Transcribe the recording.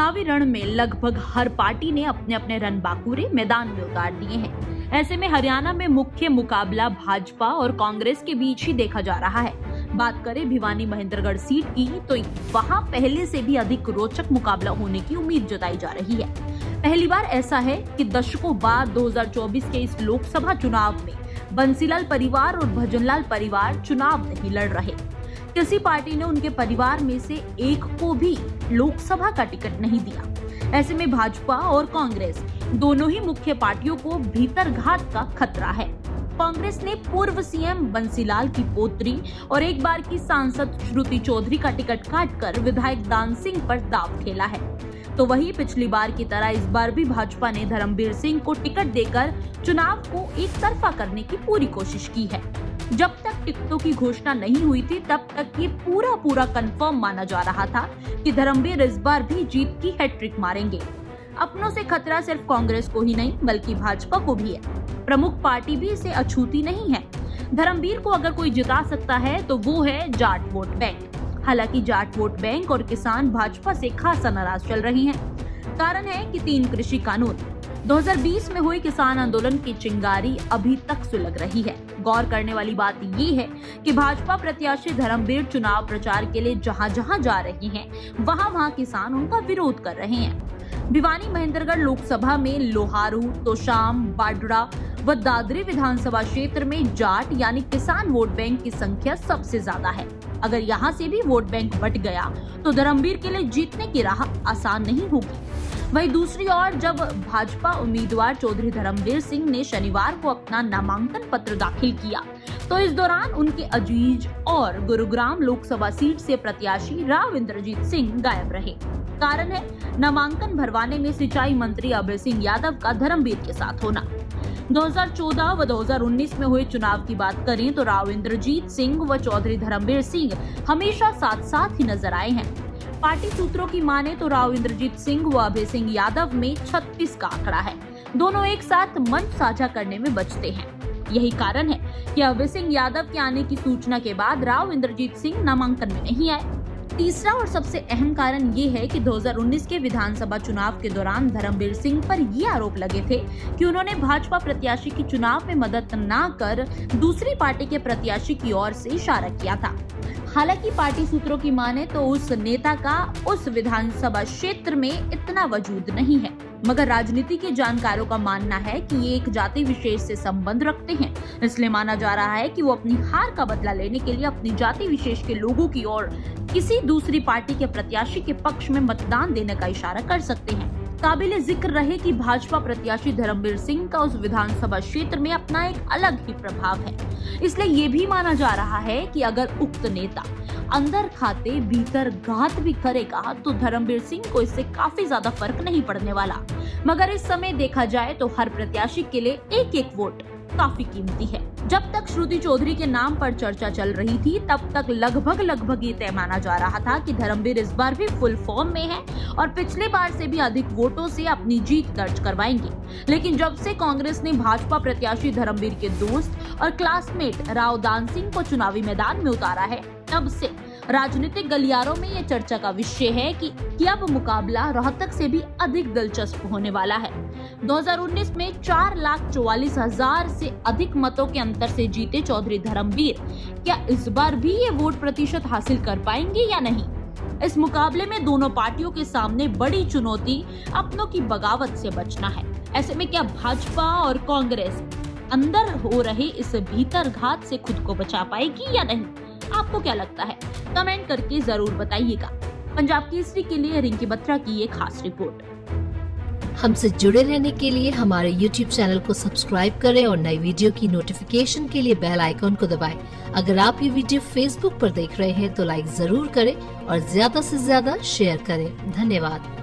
चुनावी रण में लगभग हर पार्टी ने अपने अपने रणबांकुरे मैदान में उतार दिए हैं। ऐसे में हरियाणा में मुख्य मुकाबला भाजपा और कांग्रेस के बीच ही देखा जा रहा है। बात करें भिवानी महेंद्रगढ़ सीट की, तो वहां पहले से भी अधिक रोचक मुकाबला होने की उम्मीद जताई जा रही है। पहली बार ऐसा है कि दशकों बाद 2024 के इस लोकसभा चुनाव में बंसीलाल परिवार और भजनलाल परिवार चुनाव नहीं लड़ रहे। किसी पार्टी ने उनके परिवार में से एक को भी लोकसभा का टिकट नहीं दिया। ऐसे में भाजपा और कांग्रेस दोनों ही मुख्य पार्टियों को भीतरघात का खतरा है। कांग्रेस ने पूर्व सीएम बंसीलाल की पोत्री और एक बार की सांसद श्रुति चौधरी का टिकट काटकर विधायक दान सिंह पर दांव खेला है। तो वही पिछली बार की तरह इस बार भी भाजपा ने धर्मवीर सिंह को टिकट देकर चुनाव को एक तरफा करने की पूरी कोशिश की है। जब तक टिकटों की घोषणा नहीं हुई थी, तब तक ये पूरा कंफर्म माना जा रहा था कि धर्मवीर इस बार भी जीत की हैट्रिक मारेंगे। अपनों से खतरा सिर्फ कांग्रेस को ही नहीं बल्कि भाजपा को भी है। प्रमुख पार्टी भी इसे अछूती नहीं है। धर्मवीर को अगर कोई जिता सकता है तो वो है जाट वोट बैंक। हालांकि जाट वोट बैंक और किसान भाजपा से खासा नाराज चल रही हैं। कारण है कि 3 कृषि कानून 2020 में हुए किसान आंदोलन की चिंगारी अभी तक सुलग रही है। गौर करने वाली बात ये है कि भाजपा प्रत्याशी धर्मवीर चुनाव प्रचार के लिए जहां जा रहे हैं, वहां किसान उनका विरोध कर रहे हैं। भिवानी महेंद्रगढ़ लोकसभा में लोहारू, तोशाम, बाडरा व दादरी विधानसभा क्षेत्र में जाट यानी किसान वोट बैंक की संख्या सबसे ज्यादा है। अगर यहाँ से भी वोट बैंक बट गया तो धर्मवीर के लिए जीतने की राह आसान नहीं होगी। वहीं दूसरी ओर जब भाजपा उम्मीदवार चौधरी धर्मवीर सिंह ने शनिवार को अपना नामांकन पत्र दाखिल किया, तो इस दौरान उनके अजीज और गुरुग्राम लोकसभा सीट से प्रत्याशी राव इंद्रजीत सिंह गायब रहे। कारण है नामांकन भरवाने में सिंचाई मंत्री अभय सिंह यादव का धर्मवीर के साथ होना। 2014 व 2019 में हुए चुनाव की बात करें तो राव इंद्रजीत सिंह व चौधरी धर्मवीर सिंह हमेशा साथ ही नजर आए हैं। पार्टी सूत्रों की माने तो राव इंद्रजीत सिंह व अभय सिंह यादव में 36 का आंकड़ा है। दोनों एक साथ मंच साझा करने में बचते हैं। यही कारण है कि अभय सिंह यादव के आने की सूचना के बाद राव इंद्रजीत सिंह नामांकन में नहीं आए। तीसरा और सबसे अहम कारण ये है कि 2019 के विधानसभा चुनाव के दौरान धर्मवीर सिंह पर ये आरोप लगे थे कि उन्होंने भाजपा प्रत्याशी की चुनाव में मदद न कर दूसरी पार्टी के प्रत्याशी की ओर से इशारा किया था। हालांकि पार्टी सूत्रों की माने तो उस नेता का उस विधानसभा क्षेत्र में इतना वजूद नहीं है, मगर राजनीति के जानकारों का मानना है कि ये एक जाति विशेष से संबंध रखते हैं। इसलिए माना जा रहा है कि वो अपनी हार का बदला लेने के लिए अपनी जाति विशेष के लोगों की ओर किसी दूसरी पार्टी के प्रत्याशी के पक्ष में मतदान देने का इशारा कर सकते हैं। काबिले जिक्र रहे कि भाजपा प्रत्याशी धर्मवीर सिंह का उस विधानसभा क्षेत्र में अपना एक अलग ही प्रभाव है। इसलिए ये भी माना जा रहा है कि अगर उक्त नेता अंदर खाते भीतर घात भी करेगा तो धर्मवीर सिंह को इससे काफी ज्यादा फर्क नहीं पड़ने वाला। मगर इस समय देखा जाए तो हर प्रत्याशी के लिए एक वोट काफी कीमती है। जब तक श्रुति चौधरी के नाम पर चर्चा चल रही थी, तब तक लगभग ये तय माना जा रहा था कि धर्मवीर इस बार भी फुल फॉर्म में है और पिछले बार से भी अधिक वोटों से अपनी जीत दर्ज करवाएंगे। लेकिन जब से कांग्रेस ने भाजपा प्रत्याशी धर्मवीर के दोस्त और क्लासमेट राव दान सिंह को चुनावी मैदान में उतारा है, तब से राजनीतिक गलियारों में ये चर्चा का विषय है कि अब मुकाबला रोहतक से भी अधिक दिलचस्प होने वाला है। 2019 में 4,44,000 से अधिक मतों के अंतर से जीते चौधरी धर्मवीर क्या इस बार भी ये वोट प्रतिशत हासिल कर पाएंगे या नहीं? इस मुकाबले में दोनों पार्टियों के सामने बड़ी चुनौती अपनों की बगावत से बचना है। ऐसे में क्या भाजपा और कांग्रेस अंदर हो रहे इस भीतरघात से खुद को बचा पाएगी या नहीं? आपको क्या लगता है? कमेंट करके जरूर बताइएगा। पंजाब केसरी के लिए रिंकी बत्रा की ये खास रिपोर्ट। हमसे जुड़े रहने के लिए हमारे YouTube चैनल को सब्सक्राइब करें और नई वीडियो की नोटिफिकेशन के लिए बेल आइकॉन को दबाएं। अगर आप ये वीडियो Facebook पर देख रहे हैं तो लाइक जरूर करें और ज्यादा से ज्यादा शेयर करें। धन्यवाद।